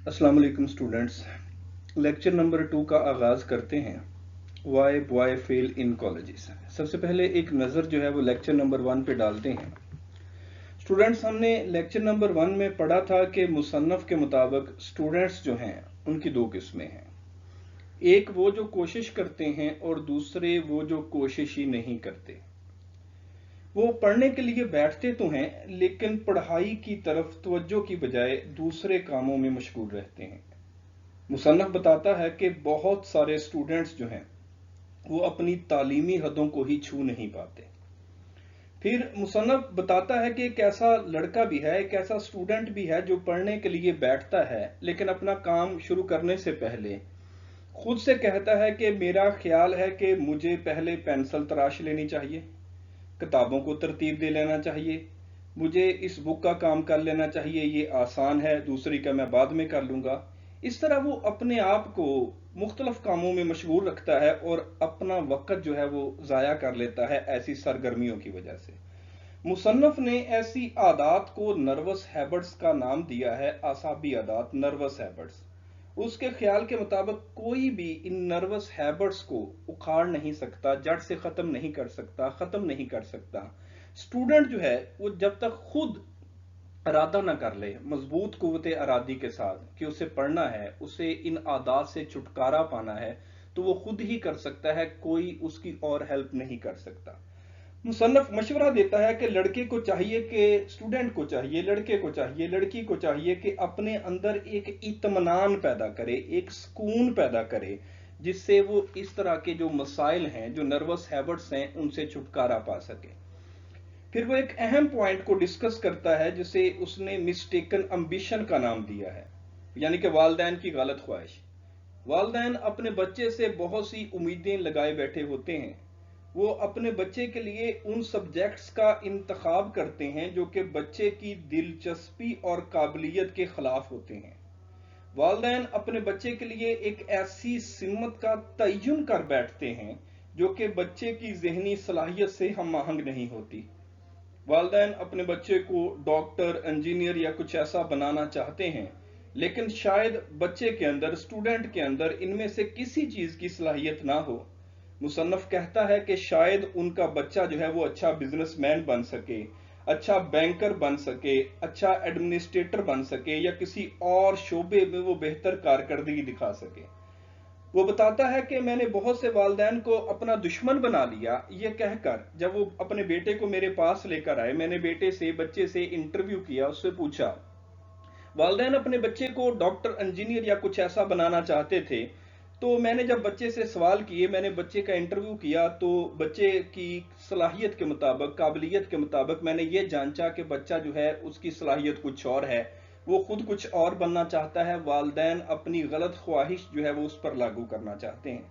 अस्सलाम वालेकुम students. Lecture number 2 का आगाज़ करते हैं। वाई बॉय फेल इन कॉलेजेस। सबसे पहले एक नज़र जो है वो लेक्चर नंबर 1 पे डालते हैं। स्टूडेंट्स, हमने लेक्चर नंबर 1 में पढ़ा था कि मुसन्नफ़ के मुताबिक स्टूडेंट्स जो हैं उनकी दो किस्में हैं। एक वो जो कोशिश करते हैं और दूसरे वो जो कोशिश ही नहीं करते। वो पढ़ने के लिए बैठते तो हैं लेकिन पढ़ाई की तरफ तवज्जो की बजाय दूसरे कामों में मशगूल रहते हैं। मुसन्नफ बताता है कि बहुत सारे स्टूडेंट्स जो हैं वो अपनी तालीमी हदों को ही छू नहीं पाते। फिर मुसन्नफ बताता है कि एक ऐसा लड़का भी है, एक ऐसा स्टूडेंट भी है जो पढ़ने के लिए बैठता है लेकिन अपना काम शुरू करने से पहले खुद से कहता है कि मेरा ख्याल है कि मुझे पहले पेंसिल तराश लेनी चाहिए, किताबों को तरतीब दे लेना चाहिए, मुझे इस बुक का काम कर लेना चाहिए, ये आसान है, दूसरी का मैं बाद में कर लूंगा। इस तरह वो अपने आप को मुख्तलिफ कामों में मशगूल रखता है और अपना वक्त जो है वो ज़ाया कर लेता है ऐसी सरगर्मियों की वजह से। मुसन्नफ ने ऐसी आदात को नर्वस हैबिट्स का नाम दिया है, आसाबी आदात, नर्वस हैबिट्स। उसके ख्याल के मुताबिक कोई भी इन नर्वस हैबिट्स को उखाड़ नहीं सकता, जड़ से खत्म नहीं कर सकता, खत्म नहीं कर सकता। स्टूडेंट जो है वो जब तक खुद इरादा ना कर ले मजबूत कुव्वत इरादी के साथ कि उसे पढ़ना है, उसे इन आदात से छुटकारा पाना है, तो वो खुद ही कर सकता है, कोई उसकी और हेल्प नहीं कर सकता। मुसन्नफ मशवरा देता है कि लड़के को चाहिए कि स्टूडेंट को चाहिए, लड़के को चाहिए, लड़की को चाहिए कि अपने अंदर एक इत्मीनान पैदा करे, एक सुकून पैदा करे, जिससे वो इस तरह के जो मसाइल हैं, जो नर्वस हैबिट्स हैं, उनसे छुटकारा पा सके। फिर वो एक अहम पॉइंट को डिस्कस करता है जिसे उसने मिस्टेकन अम्बिशन का नाम दिया है, यानी कि वालदैन की गलत ख्वाहिश। वालदैन अपने बच्चे से बहुत सी उम्मीदें लगाए बैठे होते हैं। वो अपने बच्चे के लिए उन सब्जेक्ट्स का इंतखाब करते हैं जो कि बच्चे की दिलचस्पी और काबिलियत के खिलाफ होते हैं। वालदैन अपने बच्चे के लिए एक ऐसी सिमत का तयन कर बैठते हैं जो कि बच्चे की जहनी सलाहियत से हम आहंग नहीं होती। वालदैन अपने बच्चे को डॉक्टर, इंजीनियर या कुछ ऐसा बनाना चाहते हैं, लेकिन शायद बच्चे के अंदर, स्टूडेंट के अंदर इनमें से किसी चीज की सलाहियत ना हो। मुसन्नफ कहता है कि शायद उनका बच्चा जो है वो अच्छा बिजनेसमैन बन सके, अच्छा बैंकर बन सके, अच्छा एडमिनिस्ट्रेटर बन सके, या किसी और शोबे में वो बेहतर कारकर्दगी दिखा सके। वो बताता है कि मैंने बहुत से वालदैन को अपना दुश्मन बना लिया, ये कहकर जब वो अपने बेटे को मेरे पास लेकर आए, मैंने बच्चे से इंटरव्यू किया, उससे पूछा। वालदैन अपने बच्चे को डॉक्टर, इंजीनियर या कुछ ऐसा बनाना चाहते थे। तो मैंने जब बच्चे से सवाल किए, मैंने बच्चे का इंटरव्यू किया, तो बच्चे की सलाहियत के मुताबिक, काबिलियत के मुताबिक मैंने ये जांचा कि बच्चा जो है उसकी सलाहियत कुछ और है, वो खुद कुछ और बनना चाहता है। वालदैन अपनी गलत ख्वाहिश जो है वो उस पर लागू करना चाहते हैं।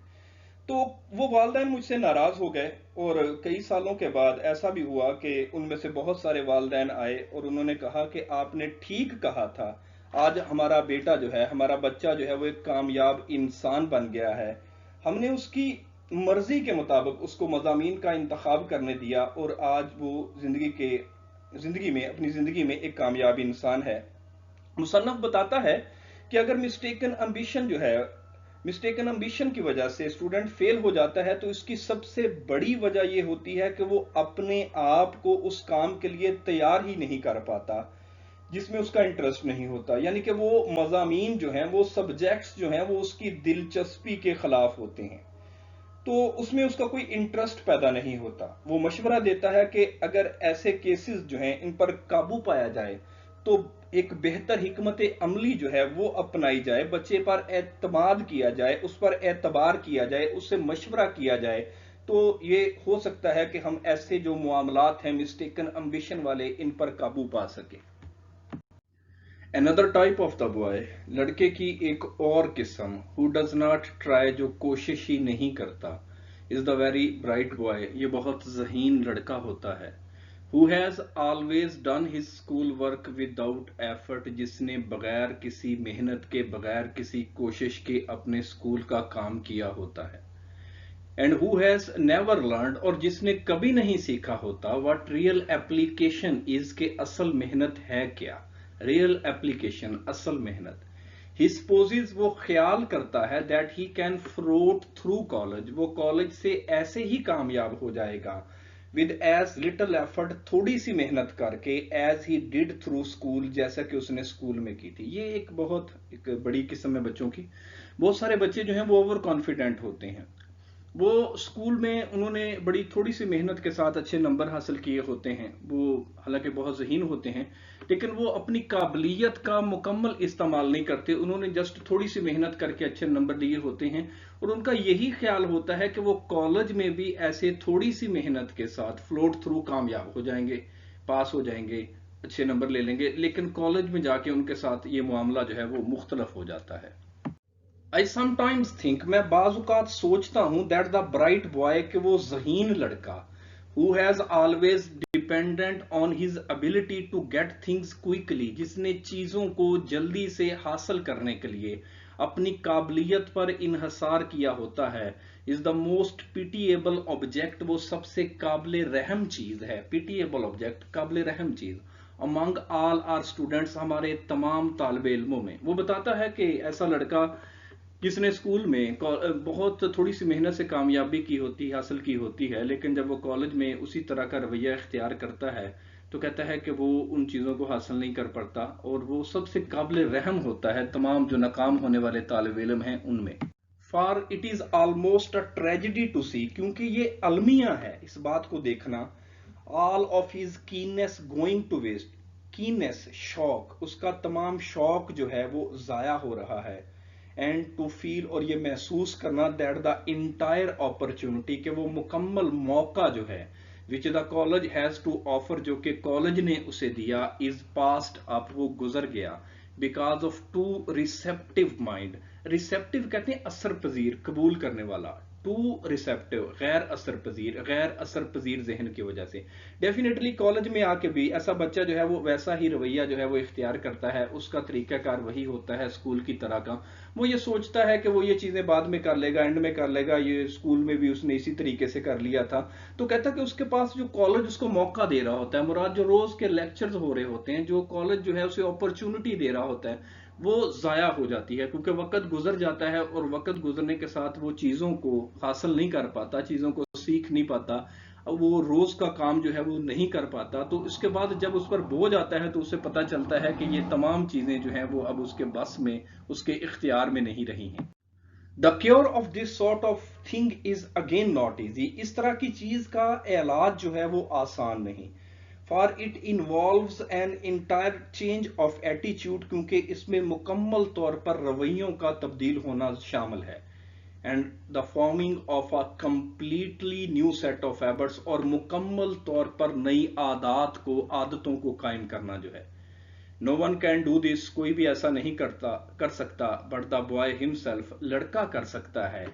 तो वो वालदैन मुझसे नाराज हो गए और कई सालों के बाद ऐसा भी हुआ कि उनमें से बहुत सारे वालदैन आए और उन्होंने कहा कि आपने ठीक कहा था, आज हमारा बेटा जो है, हमारा बच्चा जो है वो एक कामयाब इंसान बन गया है। हमने उसकी मर्जी के मुताबिक उसको मज़ामीन का इंतखाब करने दिया और आज वो अपनी जिंदगी में एक कामयाब इंसान है। मुसन्नफ बताता है कि अगर मिस्टेकन अम्बिशन की वजह से स्टूडेंट फेल हो जाता है तो इसकी सबसे बड़ी वजह यह होती है कि वो अपने आप को उस काम के लिए तैयार ही नहीं कर पाता जिसमें उसका इंटरेस्ट नहीं होता, यानी कि वो मज़ामीन जो हैं, वो सब्जेक्ट्स जो हैं, वो उसकी दिलचस्पी के खिलाफ होते हैं, तो उसमें उसका कोई इंटरेस्ट पैदा नहीं होता। वो मशवरा देता है कि अगर ऐसे केसेस जो हैं इन पर काबू पाया जाए तो एक बेहतर हिकमत अमली जो है वो अपनाई जाए, बच्चे पर एतमाद किया जाए, उस पर एतबार किया जाए, उससे मशवरा किया जाए, तो ये हो सकता है कि हम ऐसे जो मामलात हैं मिस्टेकन अम्बिशन वाले, इन पर काबू पा सके। Another type of the boy, लड़के की एक और किस्म, हु डज नॉट ट्राई, जो कोशिश ही नहीं करता, is the very bright boy, ये बहुत ज़हीन लड़का होता है। Who has always done his school work without effort, जिसने बगैर किसी मेहनत के, बगैर किसी कोशिश के अपने स्कूल का काम किया होता है। And who has never learned, और जिसने कभी नहीं सीखा होता, व्हाट रियल एप्लीकेशन इज, के असल मेहनत है क्या, रियल एप्लीकेशन, असल मेहनत। He supposes, वो ख्याल करता है, that he can float through college, वो कॉलेज से ऐसे ही कामयाब हो जाएगा, with as little effort, थोड़ी सी मेहनत करके, as he did through school, जैसा कि उसने स्कूल में की थी। ये एक बड़ी किस्म है बच्चों की। बहुत सारे बच्चे जो हैं वो ओवर कॉन्फिडेंट होते हैं, वो स्कूल में उन्होंने बड़ी थोड़ी सी मेहनत के साथ अच्छे नंबर हासिल किए होते हैं, वो हालांकि बहुत ज़हीन होते हैं, लेकिन वो अपनी काबिलियत का मुकम्मल इस्तेमाल नहीं करते, उन्होंने जस्ट थोड़ी सी मेहनत करके अच्छे नंबर लिए होते हैं, और उनका यही ख्याल होता है कि वो कॉलेज में भी ऐसे थोड़ी सी मेहनत के साथ फ्लोट थ्रू कामयाब हो जाएंगे, पास हो जाएंगे, अच्छे नंबर ले लेंगे। लेकिन कॉलेज में जाके उनके साथ ये मामला जो है वो मुख्तलफ हो जाता है। I sometimes think, मैं बाज़-औक़ात सोचता हूँ, that the bright boy, कि वो ज़हीन लड़का, who has always dependent on his ability to get things quickly, जिसने चीज़ों को जल्दी से हासिल करने के लिए अपनी काबिलियत पर इन्हसार किया होता है, is the most pitiable object, वो सबसे काबिल रहम चीज़ है, pitiable object, काबिल रहम चीज़, among all our students, हमारे तमाम तालिब इल्मों में। वो बताता है कि ऐसा लड़का जिसने स्कूल में बहुत थोड़ी सी मेहनत से कामयाबी हासिल की होती है, लेकिन जब वो कॉलेज में उसी तरह का रवैया इख्तियार करता है तो कहता है कि वो उन चीज़ों को हासिल नहीं कर पाता, और वो सबसे काबिल रहम होता है तमाम जो नाकाम होने वाले तालिब इल्म हैं उनमें। For it is almost a tragedy to see, क्योंकि ये अलमिया है इस बात को देखना, all of his keenness going to waste, keenness शौक, उसका तमाम शौक जो है वो ज़ाया हो रहा है, एंड टू फील, और ये महसूस करना, दैट द इंटायर अपॉर्चुनिटी, के वो मुकम्मल मौका जो है, which the college has to offer, जो कि कॉलेज ने उसे दिया, इज पास्ट अप, वो गुजर गया, because of too receptive mind, receptive कहते हैं असर पजीर, कबूल करने वाला, टू रिसेप्टिव गैर असर पजीर जहन की वजह से। डेफिनेटली कॉलेज में आके भी ऐसा बच्चा जो है वो वैसा ही रवैया जो है वो इख्तियार करता है, उसका तरीकाकार वही होता है स्कूल की तरह का, वो ये सोचता है कि वो ये चीजें बाद में कर लेगा, एंड में कर लेगा, ये स्कूल में भी उसने इसी तरीके से कर लिया था। तो कहता कि उसके पास जो कॉलेज उसको मौका दे रहा होता है, मुराद जो रोज के लेक्चर्स हो रहे होते हैं, जो कॉलेज जो है उसे अपॉर्चुनिटी दे रहा होता है, वो जाया हो जाती है, क्योंकि वक्त गुजर जाता है, और वक्त गुजरने के साथ वो चीजों को हासिल नहीं कर पाता, चीजों को सीख नहीं पाता, अब वो रोज का काम जो है वो नहीं कर पाता। तो इसके बाद जब उस पर बोझ आता है तो उसे पता चलता है कि ये तमाम चीजें जो हैं वो अब उसके बस में, उसके इख्तियार में नहीं रही हैं। The cure of this sort of thing is again not easy, इस तरह की चीज का इलाज जो है वो आसान नहीं। For it involves an entire change of attitude, क्योंकि इसमें मुकम्मल तौर पर रवैयों का तब्दील होना शामिल है, and the forming of a completely new set of habits, और मुकम्मल तौर पर नई आदतों को कायम करना जो है। No one can do this, कोई भी ऐसा नहीं कर सकता, बट द बॉय हिमसेल्फ, लड़का कर सकता है।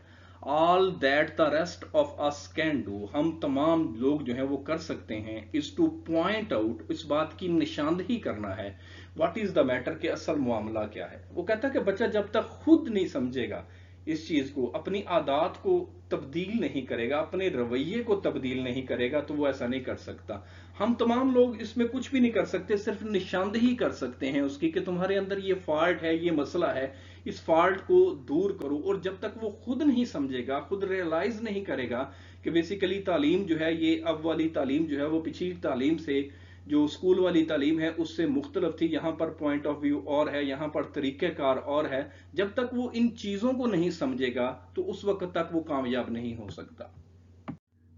All that the rest of us can do, हम तमाम लोग जो है वो कर सकते हैं, इज टू पॉइंट आउट, इस बात की निशानदही करना है, व्हाट इज द मैटर, के असल मामला क्या है। वो कहता है कि बच्चा जब तक खुद नहीं समझेगा इस चीज को, अपनी आदत को तब्दील नहीं करेगा, अपने रवैये को तब्दील नहीं करेगा, तो वो ऐसा नहीं कर सकता। हम तमाम लोग इसमें कुछ भी नहीं कर सकते, सिर्फ निशानदही कर सकते हैं उसकी, कि तुम्हारे अंदर ये फॉल्ट है, ये मसला है, इस फॉल्ट को दूर करो। और जब तक वो खुद नहीं समझेगा, खुद रियलाइज नहीं करेगा कि बेसिकली तालीम जो है, ये अब वाली तालीम जो है वो पिछली तालीम से, जो स्कूल वाली तालीम है उससे मुख्तलिफ थी, यहाँ पर पॉइंट ऑफ व्यू और है, यहाँ पर तरीक़ेकार और है, जब तक वो इन चीज़ों को नहीं समझेगा तो उस वक्त तक वो कामयाब नहीं हो सकता।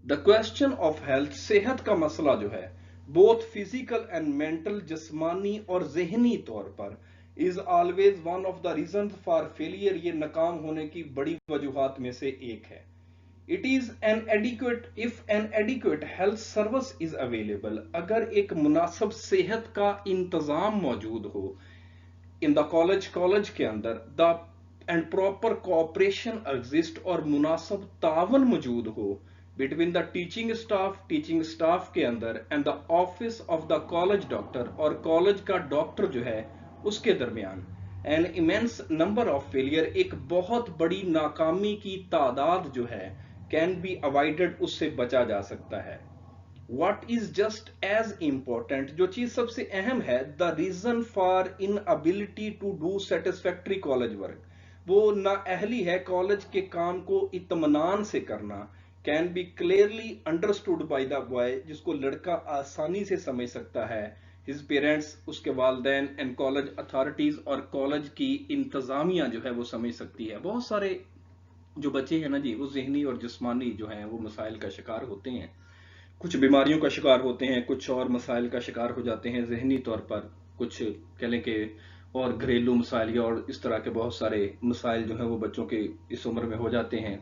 द क्वेश्चन ऑफ हेल्थ, सेहत का मसला जो है, बोथ फिजिकल एंड मेंटल, जिस्मानी और जहनी तौर पर, is always one of the reason for failure, ये नाकाम होने की बड़ी वजूहात में से एक है। It is an adequate, if an adequate health service is available, अगर एक मुनासिब सेहत का इंतजाम मौजूद हो in the कॉलेज के अंदर, the and proper cooperation exist, और मुनासिब तावन मौजूद हो between the टीचिंग स्टाफ के अंदर, and the office of the college doctor, और कॉलेज का डॉक्टर जो है उसके दरमियान, an immense number of failure, एक बहुत बड़ी नाकामी की तादाद जो है, कैन बी अवॉइडेड, उससे बचा जा सकता है। What is just as important, जो चीज सबसे अहम है, the reason for inability to do satisfactory college work, वो नाअहली है कॉलेज के काम को इत्मीनान से करना, can be clearly understood by the boy, जिसको लड़का आसानी से समझ सकता है, हिज पेरेंट्स, उसके वालदैन, एंड कॉलेज अथॉरिटीज, और कॉलेज की इंतजामिया जो है वो समझ सकती है। बहुत सारे जो बच्चे हैं ना जी, वो जहनी और जिस्मानी जो हैं वो मसाइल का शिकार होते हैं, कुछ बीमारियों का शिकार होते हैं, कुछ और मसाइल का शिकार हो जाते हैं जहनी तौर पर, कुछ कह लें कि और घरेलू मसाइल या और इस तरह के बहुत सारे मसाइल जो हैं वो बच्चों के इस उम्र में हो जाते हैं।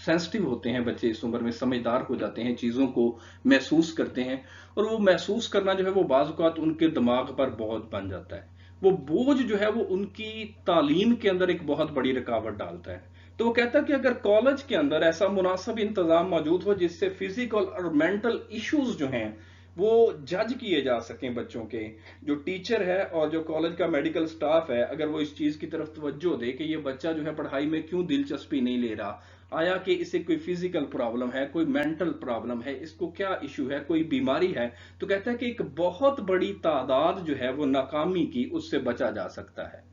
सेंसिटिव होते हैं बच्चे इस उम्र में, समझदार हो जाते हैं, चीज़ों को महसूस करते हैं, और वो महसूस करना जो है वो बाज़ औक़ात उनके दिमाग पर बहुत बन जाता है। वो बोझ जो है वो उनकी तालीम के अंदर एक बहुत बड़ी रुकावट डालता है। तो वो कहता है कि अगर कॉलेज के अंदर ऐसा मुनासिब इंतजाम मौजूद हो जिससे फिजिकल और मेंटल इश्यूज जो हैं वो जज किए जा सकें बच्चों के, जो टीचर है और जो कॉलेज का मेडिकल स्टाफ है, अगर वो इस चीज की तरफ तवज्जो दे कि ये बच्चा जो है पढ़ाई में क्यों दिलचस्पी नहीं ले रहा, आया कि इसे कोई फिजिकल प्रॉब्लम है, कोई मेंटल प्रॉब्लम है, इसको क्या इशू है, कोई बीमारी है, तो कहता है कि एक बहुत बड़ी तादाद जो है वो नाकामी की, उससे बचा जा सकता है।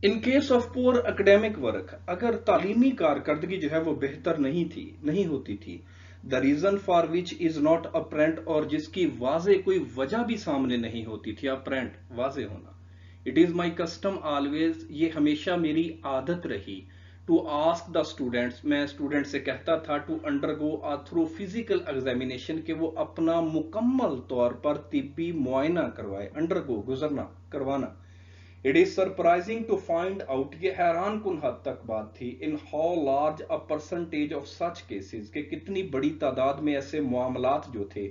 In case of poor academic work, अगर तालीमी कारकर्दगी जो है वो बेहतर नहीं होती थी, the reason for which is not apparent, और जिसकी वाजे कोई वजह भी सामने नहीं होती थी, अपरेंट वाजे होना। It is my custom always, ये हमेशा मेरी आदत रही, टू आस्क द स्टूडेंट्स, मैं स्टूडेंट से कहता था, to undergo a through physical examination, के वो अपना मुकम्मल तौर पर तिब्बी मुआयना करवाए, अंडरगो गुजरना, करवाना। It is surprising to find out, ये हैरान कुन हद तक बात थी, in how large a percentage of such cases, के कितनी बड़ी तादाद में ऐसे मामलात जो थे,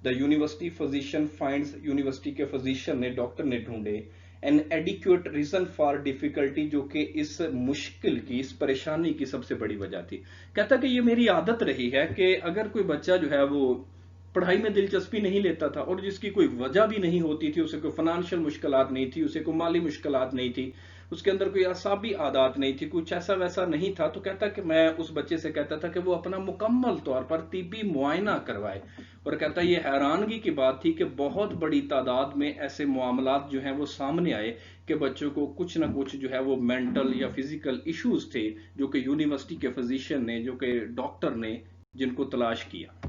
the university physician finds, university के फिजिशियन ने, डॉक्टर ने ढूंढे, an adequate reason for difficulty, जो कि इस मुश्किल की, इस परेशानी की सबसे बड़ी वजह थी। कहता कि ये मेरी आदत रही है कि अगर कोई बच्चा जो है वो पढ़ाई में दिलचस्पी नहीं लेता था और जिसकी कोई वजह भी नहीं होती थी, उसे कोई फाइनेंशियल मुश्किलात नहीं थी, उसे कोई माली मुश्किलात नहीं थी, उसके अंदर कोई असाबी आदत नहीं थी, कुछ ऐसा वैसा नहीं था, तो कहता कि मैं उस बच्चे से कहता था कि वो अपना मुकम्मल तौर पर तिब्बी मुआयना करवाए। और कहता ये हैरानगी की बात थी कि बहुत बड़ी तादाद में ऐसे मामलात जो हैं वो सामने आए कि बच्चों को कुछ ना कुछ जो है वो मेंटल या फिजिकल इश्यूज थे, जो कि यूनिवर्सिटी के फिजिशियन ने, जो कि डॉक्टर ने जिनको तलाश किया।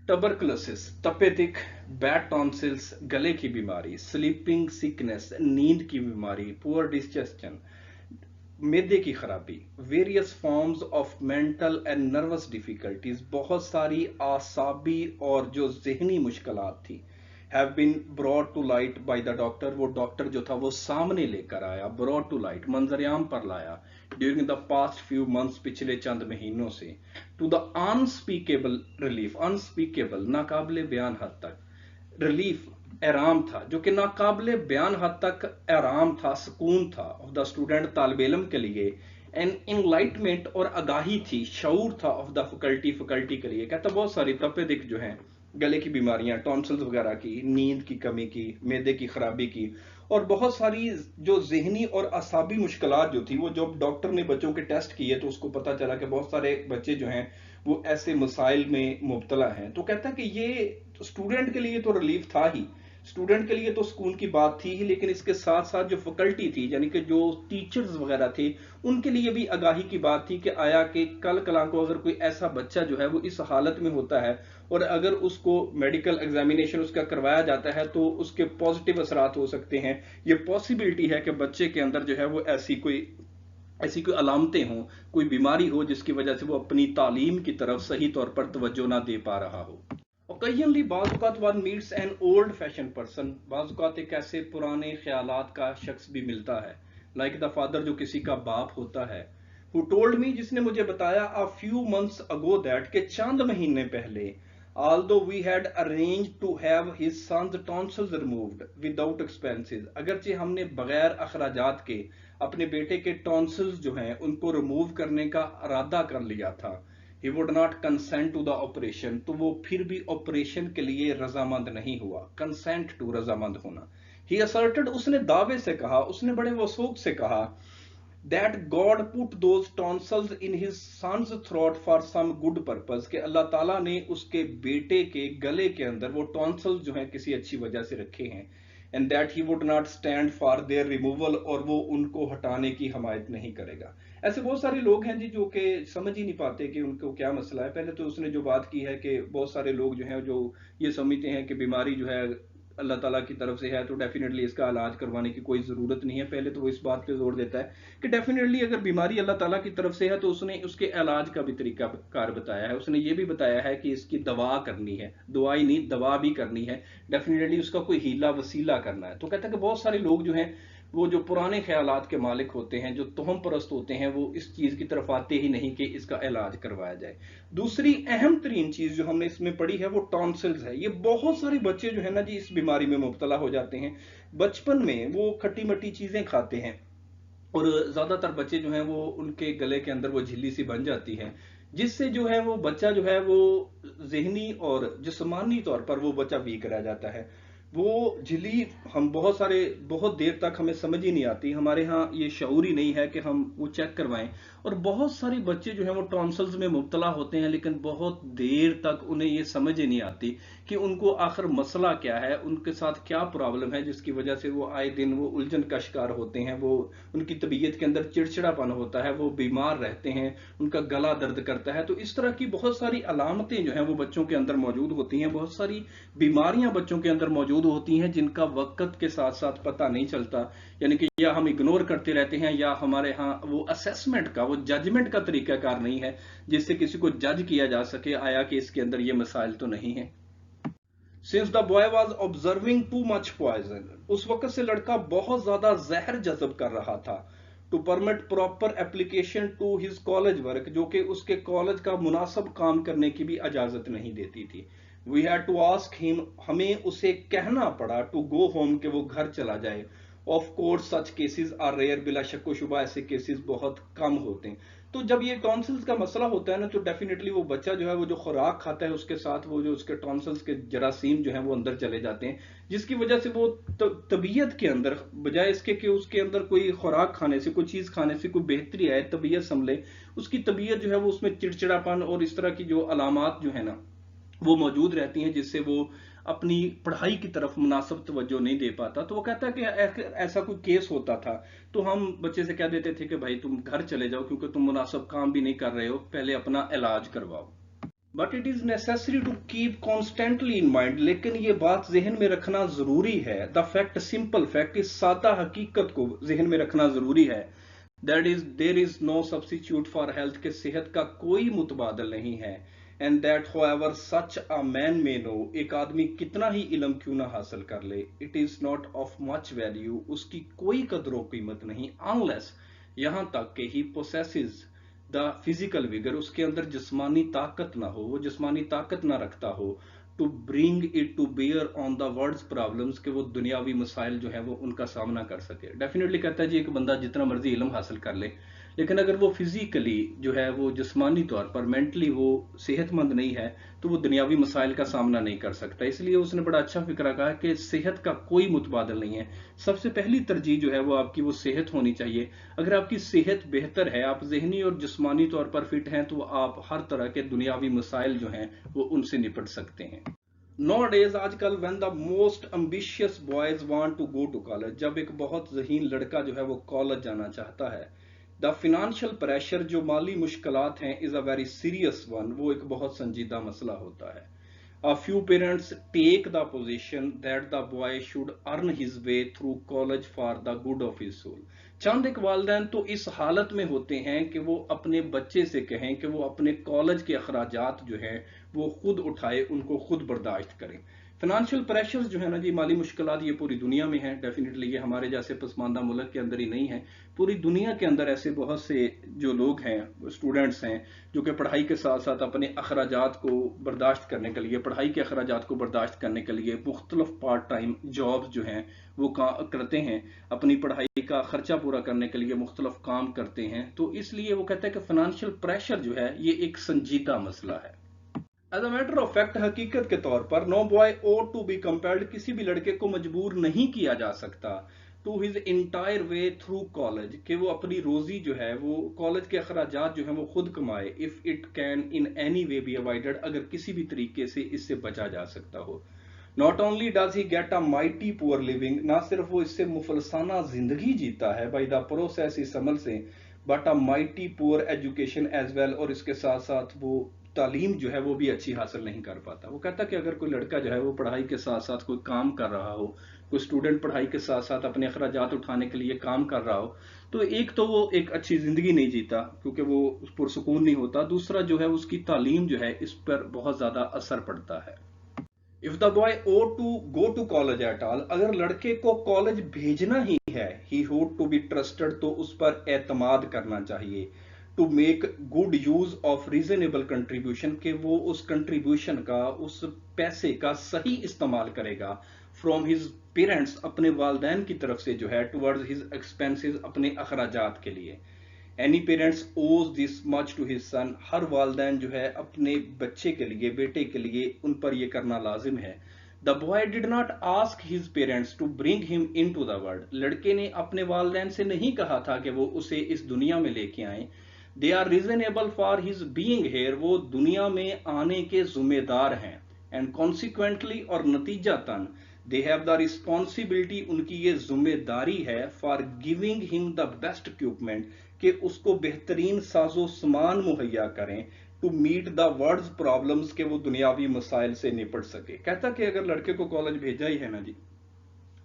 टबरकुलोसिस, तपेदिक, बैड टॉन्सिल्स, गले की बीमारी, स्लीपिंग सिकनेस, नींद की बीमारी, पुअर डिजेशन, मैदे की खराबी, various forms of mental and nervous difficulties, बहुत सारी आसाबी और जो जहनी मुश्किलात थी, have been brought to light by the doctor, वो डॉक्टर जो था वो सामने लेकर आया, ब्रॉट टू लाइट, मंजरियाम पर लाया, during the past few months, पिछले चंद महीनों से, to the unspeakable relief, unspeakable, नाकाबिले बयान हद तक, रिलीफ, आराम था, जो कि नाकाबिले बयान हद तक आराम था, सुकून था, ऑफ द स्टूडेंट, तालिब इल्म के लिए, एन इनलाइटमेंट, और आगाही थी, शऊर था, ऑफ द फैकल्टी के लिए। कहता बहुत सारी तपेदिक जो हैं, गले की बीमारियां, टॉन्सिल्स वगैरह की, नींद की कमी की, मैदे की खराबी की, और बहुत सारी जो जहनी और असाबी मुश्किलात जो थी, वो जब डॉक्टर ने बच्चों के टेस्ट किए तो उसको पता चला कि बहुत सारे बच्चे जो हैं वो ऐसे मसाइल में मुब्तला हैं। तो कहता है कि ये स्टूडेंट के लिए तो रिलीफ था ही, स्टूडेंट के लिए तो स्कूल की बात थी ही, लेकिन इसके साथ साथ जो फैकल्टी थी, यानी कि जो टीचर्स वगैरह थे, उनके लिए भी आगाही की बात थी कि आया कि कल कला को अगर कोई ऐसा बच्चा जो है वो इस हालत में होता है और अगर उसको मेडिकल एग्जामिनेशन उसका करवाया जाता है तो उसके पॉजिटिव असरात हो सकते हैं। ये पॉसिबिलिटी है कि बच्चे के अंदर जो है वो ऐसी कोई अलामतें हों, कोई बीमारी हो जिसकी वजह से वो अपनी तालीम की तरफ सही तौर पर तवज्जो ना दे पा रहा हो। Occasionally, बाज़ औक़ात one meets an old fashioned person, बाज़ औक़ात एक ऐसे पुराने ख्यालात का शख्स भी मिलता है, like the father, जो किसी का बाप होता है, who told me, जिसने मुझे बताया, a few months ago that, के चंद महीने पहले, although we had arranged to have his son's tonsils removed without expenses, अगरचे हमने बगैर अखराजात के अपने बेटे के टॉन्सिल्स जो हैं उनको रिमूव करने का इरादा कर लिया था, he would not consent to the operation, तो वो फिर भी ऑपरेशन के लिए रजामंद नहीं हुआ, consent to, रजामंद होना। he asserted, उसने दावे से कहा, उसने बड़े वसूख से कहा, that God put those tonsils in his son's throat for some good purpose, کہ اللہ تعالیٰ نے اس کے بیٹے کے گلے کے اندر وہ ٹونسلز جو ہیں کسی اچھی وجہ سے رکھے ہیں، and that he would not stand for their removal، اور وہ ان کو ہٹانے کی حمایت نہیں کرے گا۔ ایسے بہت سارے لوگ ہیں جی جو کہ سمجھ ہی نہیں پاتے کہ ان کو کیا مسئلہ ہے۔ پہلے تو اس نے جو بات کی ہے کہ بہت سارے لوگ جو ہیں جو یہ سمجھتے ہیں کہ بیماری جو ہے اللہ تعالیٰ کی طرف سے ہے تو ڈیفینیٹلی اس کا علاج کروانے کی کوئی ضرورت نہیں ہے۔ پہلے تو وہ اس بات پہ زور دیتا ہے کہ ڈیفینیٹلی اگر بیماری اللہ تعالیٰ کی طرف سے ہے تو اس نے اس کے علاج کا بھی طریقہ کار بتایا ہے۔ اس نے یہ بھی بتایا ہے کہ اس کی دوا کرنی ہے، دوائی نہیں دوا بھی کرنی ہے، ڈیفینیٹلی اس کا کوئی ہیلا وسیلہ کرنا ہے۔ تو کہتا ہے کہ بہت سارے لوگ جو ہیں وہ جو پرانے خیالات کے مالک ہوتے ہیں، جو توہم پرست ہوتے ہیں، وہ اس چیز کی طرف آتے ہی نہیں کہ اس کا علاج کروایا جائے۔ دوسری اہم ترین چیز جو ہم نے اس میں پڑھی ہے وہ ٹونسلز ہے۔ یہ بہت سارے بچے جو ہے نا جی اس بیماری میں مبتلا ہو جاتے ہیں۔ بچپن میں وہ کھٹی مٹی چیزیں کھاتے ہیں اور زیادہ تر بچے جو ہیں وہ ان کے گلے کے اندر وہ جھلی سی بن جاتی ہے، جس سے جو ہے وہ بچہ جو ہے وہ ذہنی اور جسمانی طور پر وہ بچہ ویک رہ جاتا ہے۔ وہ جھلی ہم بہت دیر تک ہمیں سمجھ ہی نہیں آتی، ہمارے ہاں یہ شعور ہی نہیں ہے کہ ہم وہ چیک کروائیں، اور بہت سارے بچے جو ہیں وہ ٹونسلز میں مبتلا ہوتے ہیں لیکن بہت دیر تک انہیں یہ سمجھ ہی نہیں آتی کہ ان کو آخر مسئلہ کیا ہے، ان کے ساتھ کیا پرابلم ہے جس کی وجہ سے وہ آئے دن وہ الجھن کا شکار ہوتے ہیں، وہ ان کی طبیعت کے اندر چڑچڑا پن ہوتا ہے، وہ بیمار رہتے ہیں، ان کا گلا درد کرتا ہے۔ تو اس طرح کی بہت ساری علامتیں جو ہیں وہ بچوں کے اندر موجود ہوتی ہیں، بہت ساری بیماریاں بچوں کے اندر موجود ہوتی ہیں جن کا وقت کے ساتھ ساتھ پتہ نہیں چلتا، یعنی کہ یا ہم اگنور کرتے رہتے ہیں یا ہمارے ہاں وہ اسیسمنٹ کا وہ ججمنٹ کا طریقہ کار نہیں ہے جس سے کسی کو جج کیا جا سکے آیا کہ اس کے اندر یہ مسائل تو نہیں ہیں۔ Since the boy was observing too much poison، اس وقت سے لڑکا بہت زیادہ زہر جذب کر رہا تھا۔ To permit proper application to his college work، جو کہ اس کے کالج کا مناسب کام کرنے کی بھی اجازت نہیں دیتی تھی۔ We had to ask him، ہمیں اسے کہنا پڑا to go home، کہ وہ گھر چلا جائے۔ Of course such cases are rare، بلا شک و شبہ ایسے کیسز بہت کم ہوتے ہیں۔ تو جب یہ ٹونسلز کا مسئلہ ہوتا ہے نا تو ڈیفینیٹلی وہ بچہ جو ہے وہ جو خوراک کھاتا ہے اس کے ساتھ وہ جو اس کے ٹونسلز کے جراثیم جو ہیں وہ اندر چلے جاتے ہیں، جس کی وجہ سے وہ طبیعت کے اندر بجائے اس کے کہ اس کے اندر کوئی خوراک کھانے سے کوئی چیز کھانے سے کوئی بہتری آئے، طبیعت سنبھلے، اس کی طبیعت جو ہے وہ اس میں چڑچڑا پن اور اس طرح کی جو علامات جو ہے نا وہ موجود رہتی ہیں جس سے وہ اپنی پڑھائی کی طرف مناسب توجہ نہیں دے پاتا۔ تو وہ کہتا ہے کہ ایسا کوئی کیس ہوتا تھا تو ہم بچے سے کہہ دیتے تھے کہ بھائی تم گھر چلے جاؤ کیونکہ تم مناسب کام بھی نہیں کر رہے ہو، پہلے اپنا علاج کرواؤ۔ But it is necessary to keep constantly in mind, لیکن یہ بات ذہن میں رکھنا ضروری ہے۔ دا فیکٹ، سمپل فیکٹ، اس سادہ حقیقت کو ذہن میں رکھنا ضروری ہے۔ That is there is no substitute for health, کہ صحت کا کوئی متبادل نہیں ہے۔ And that however such a man may know، ایک آدمی کتنا ہی علم کیوں نہ حاصل کر لے، it is not of much value، اس کی کوئی قدر و قیمت نہیں، unless، یہاں تک کہ he possesses the physical vigor، اس کے اندر جسمانی طاقت نہ ہو، وہ جسمانی طاقت نہ رکھتا ہو، to bring it to bear on the world's problems، کہ وہ دنیاوی مسائل جو ہیں وہ ان کا سامنا کر سکے۔ ڈیفینیٹلی کہتا ہے جی ایک بندہ جتنا مرضی علم حاصل کر لے لیکن اگر وہ فزیکلی جو ہے وہ جسمانی طور پر مینٹلی وہ صحت مند نہیں ہے تو وہ دنیاوی مسائل کا سامنا نہیں کر سکتا۔ اس لیے اس نے بڑا اچھا فکرہ کہا کہ صحت کا کوئی متبادل نہیں ہے، سب سے پہلی ترجیح جو ہے وہ آپ کی وہ صحت ہونی چاہیے۔ اگر آپ کی صحت بہتر ہے، آپ ذہنی اور جسمانی طور پر فٹ ہیں، تو آپ ہر طرح کے دنیاوی مسائل جو ہیں وہ ان سے نپٹ سکتے ہیں۔ Nowadays، آج کل when the most ambitious boys want to go to college، جب ایک بہت ذہین لڑکا جو ہے وہ کالج جانا چاہتا ہے، the financial pressure، جو مالی مشکلات ہیں، is a very serious one، وہ ایک بہت سنجیدہ مسئلہ ہوتا ہے۔ A few parents take the position that the boy should earn his way through college for the good of his soul۔ چند ایک والدین تو اس حالت میں ہوتے ہیں کہ وہ اپنے بچے سے کہیں کہ وہ اپنے کالج کے اخراجات جو ہیں وہ خود اٹھائے، ان کو خود برداشت کریں۔ فائنانشیل پریشرز جو ہے نا جی، مالی مشکلات، یہ پوری دنیا میں ہیں، ڈیفینیٹلی یہ ہمارے جیسے پسماندہ ملک کے اندر ہی نہیں ہے، پوری دنیا کے اندر ایسے بہت سے جو لوگ ہیں، اسٹوڈنٹس ہیں، جو کہ پڑھائی کے ساتھ ساتھ اپنے اخراجات کو برداشت کرنے کے لیے، پڑھائی کے اخراجات کو برداشت کرنے کے لیے مختلف پارٹ ٹائم جابز جو ہیں وہ کرتے ہیں، اپنی پڑھائی کا خرچہ پورا کرنے کے لیے مختلف کام کرتے ہیں۔ تو اس لیے وہ کہتا ہے کہ فائنانشیل پریشر جو ہے یہ ایک سنجیدہ مسئلہ ہے۔ As a matter of fact, حقیقت کے طور پر، no boy ought to be compelled، کسی بھی لڑکے کو مجبور نہیں کیا جا سکتا to his entire way through college, कि वो अपनी रोजी जो है वो कॉलेज के अखराजात जो है वो खुद कमाए, if it can in any way be avoided, अगर किसी भी तरीके से इससे बचा जा सकता हो। Not only does he get a mighty poor leaving, ना सिर्फ वो इससे मुफलसाना जिंदगी जीता है बाय द प्रोसेस, इस अमल से, but a mighty poor education as well, और इसके साथ साथ वो तालीम जो है वो भी अच्छी हासिल नहीं कर पाता। वो कहता कि अगर कोई लड़का जो है वो पढ़ाई के साथ साथ कोई काम कर रहा हो, कोई स्टूडेंट पढ़ाई के साथ साथ अपने अखराजात उठाने के लिए काम कर रहा हो, तो एक तो वो एक अच्छी जिंदगी नहीं जीता क्योंकि वो पुरसुकून नहीं होता, दूसरा जो है उसकी तालीम जो है इस पर बहुत ज्यादा असर पड़ता है। If the boy ought to go to college at all, अगर लड़के को कॉलेज भेजना ही है, ही होड टू बी ट्रस्टेड, तो उस पर एतमाद करना चाहिए। To make good use of reasonable contribution, के वो उस कंट्रीब्यूशन का, उस पैसे का सही इस्तेमाल करेगा, फ्रॉम हिज पेरेंट्स, अपने वालदैन की तरफ से जो है, टुवर्ड्स हिज एक्सपेंसेस, अपने अखराजात के लिए। Any parents owes this much to his son, हर वालदैन जो है अपने बच्चे के लिए, बेटे के लिए उन पर यह करना लाजिम है। The boy did not ask his parents to bring him into the world, लड़के ने अपने वालदैन से नहीं कहा था कि वो उसे इस दुनिया में लेके आए। They are reasonable for his being here, वो दुनिया में आने के जिम्मेदार हैं। एंड कॉन्सिक्वेंटली, और नतीजतन, दे हैव द रिस्पॉन्सिबिलिटी, उनकी ये जिम्मेदारी है, for giving him the best equipment, कि उसको बेहतरीन साजो सामान मुहैया करें, to meet the world's problems, के वो दुनियावी मसाइल से निपट सके। कहता कि अगर लड़के को कॉलेज भेजा ही है ना जी,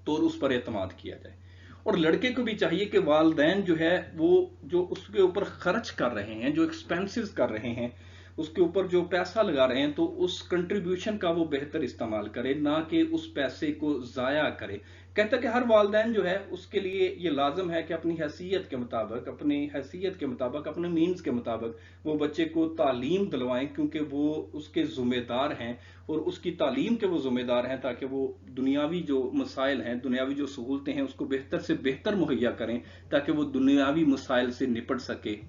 तो उस पर एतमाद किया जाए। और लड़के को भी चाहिए कि वालदैन जो है वो जो उसके ऊपर खर्च कर रहे हैं, जो एक्सपेंसेस कर रहे हैं, उसके ऊपर जो पैसा लगा रहे हैं, तो उस कंट्रीब्यूशन का वो बेहतर इस्तेमाल करे, ना कि उस पैसे को जाया करे। कहता कि हर वालदैन जो है उसके लिए ये लाजम है कि अपनी हैसियत के मुताबिक, अपने मीन्स के मुताबिक वो बच्चे को तालीम दिलवाएं, क्योंकि वो उसके जिम्मेदार हैं और उसकी तालीम के वो जिम्मेदार हैं, ताकि वो दुनियावी जो मसाइल हैं, दुनियावी जो सहूलतें हैं, उसको बेहतर से बेहतर मुहैया करें, ताकि वो दुनियावी मसाइल से निपट सके।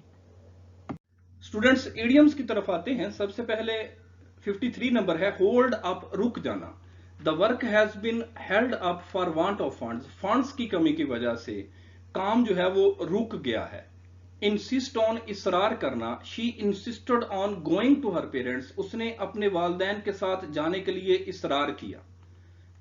स्टूडेंट्स, इडियम्स की तरफ आते हैं। सबसे पहले 53 नंबर है होल्ड अप, रुक जाना। The work has been held up for want of funds, funds की कमी की वजह से काम जो है वो रुक गया है। इंसिस्ट ऑन, इसरार करना। She insisted on going to her parents, उसने अपने वालदैन के साथ जाने के लिए इसरार किया।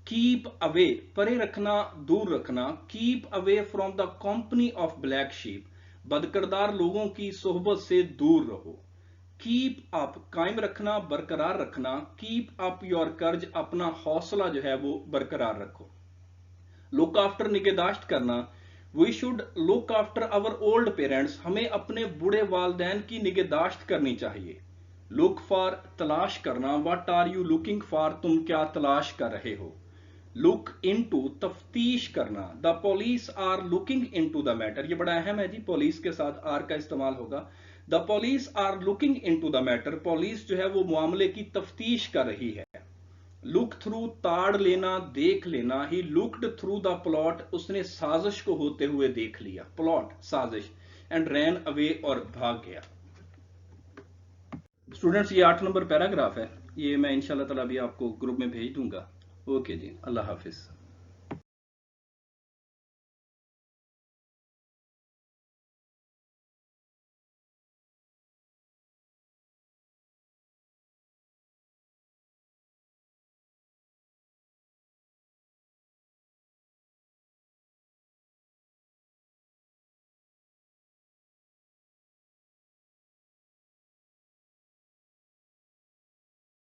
कीप अवे, परे रखना, दूर रखना। Keep away from the company of black sheep, बदकिरदार लोगों की सोहबत से दूर रहो। कीप अप, कायम रखना, बरकरार रखना। कीप अप योर कर्ज, अपना हौसला जो है वो बरकरार रखो। लुक आफ्टर, निगहदाश्त करना। We should look after our old parents, हमें अपने बूढ़े वालदैन की निगहदाश्त करनी चाहिए। लुक फॉर, तलाश करना। What are you looking for, तुम क्या तलाश कर रहे हो। लुक इनटू, तफ्तीश करना। The police are looking into the matter, ये बड़ा अहम है जी, पुलिस के साथ आर का इस्तेमाल होगा। The police are looking into the matter, police जो है वो मामले की तफ्तीश कर रही है। लुक थ्रू, ताड़ लेना, देख लेना। He looked through the plot, उसने साजिश को होते हुए देख लिया, प्लॉट साजिश। एंड रैन अवे, और भाग गया। स्टूडेंट्स, ये 8 नंबर पैराग्राफ है, ये मैं इंशाल्लाह ताला भी आपको ग्रुप में भेज दूंगा। ओके जी, अल्लाह हाफिज।